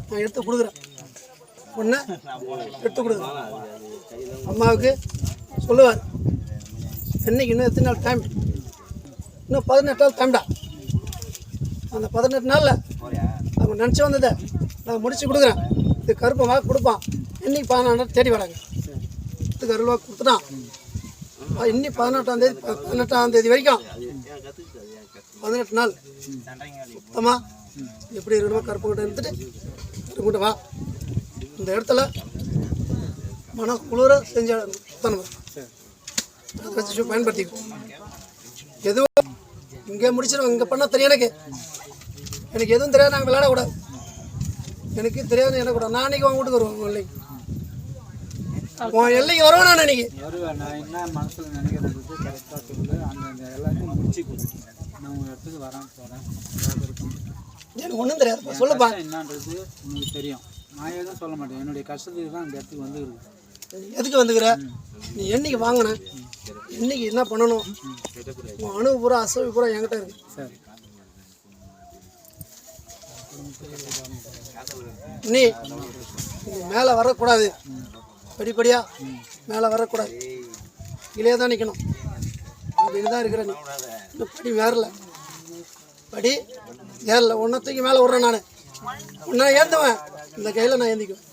நான் எடுத்து கொடுக்குறேன். பொண்ணை எடுத்து கொடுக்குறேன். அம்மாவுக்கு சொல்லுவார், என்னைக்கு இன்னும் எத்தனை நாள் டைம், இன்னும் 18 நாள் டைம்டா. அந்த 18 நாளில் அவங்க நினச்சி வந்ததை நான் முடிச்சு கொடுக்குறேன். இது கருப்பை வாக்கு கொடுப்பான். இன்னைக்கு 14 நாள் தேடி வராங்க. இதுக்கு அருள்வா கொடுத்துட்டான். இன்னி 18ஆம் தேதி வரைக்கும் 18 நாள் சுத்தமாக எப்படி இருக்கணுமோ கருப்பு கிட்ட இருந்துட்டு இருக்கிட்ட வா. இந்த இடத்துல மன குளிர செஞ்ச சுத்தம் அதை வச்சு பயன்படுத்திக்கும். எதுவும் இங்கே முடிச்சிடும். இங்கே பண்ணால் தெரியும். எனக்கு எதுவும் தெரியாது. நாங்கள் விளையாடக்கூடாது. எனக்கு தெரியாது. எனக்கு கூட நான் அன்றைக்கி உங்கள் வீட்டுக்கு வருவேன். உங்கள் எல்லைக்கு உன் எல்லைக்கு வருவேன். நான் அன்றைக்கி வருவேன். நான் என்ன மனசில் நினைக்கிறது கரெக்டாக சொல்லு. அந்த எல்லாத்தையும் முடிச்சு கொடுத்து நான் உங்கள் இடத்துக்கு வரேன் போகிறேன். எனக்கு ஒன்றும் தெரியாது. சொல்லுப்பா என்னன்றது உங்களுக்கு தெரியும். நான் எதுவும் சொல்ல மாட்டேன். என்னுடைய கஷ்டத்துக்கு தான் அந்த இடத்துக்கு வந்துருக்கு. எதுக்கு வந்துக்கிற? நீ என்னைக்கு வாங்கின, என்னைக்கு என்ன பண்ணணும், உன் அணு பூரா அசைவு பூரா என்கிட்ட இருக்கு. சரி, நீ மேலே வரக்கூடாது. படிப்படியாக மேலே வரக்கூடாது. கீழே தான் நிற்கணும் அப்படின்னு தான் இருக்கிற. நீ இன்னும் படி வேறல, படி ஏறல. ஒன்றத்துக்கு மேலே விட்றேன். நான் ஒன்றா ஏந்துவேன். இந்த கையில் நான் ஏந்திக்குவேன்.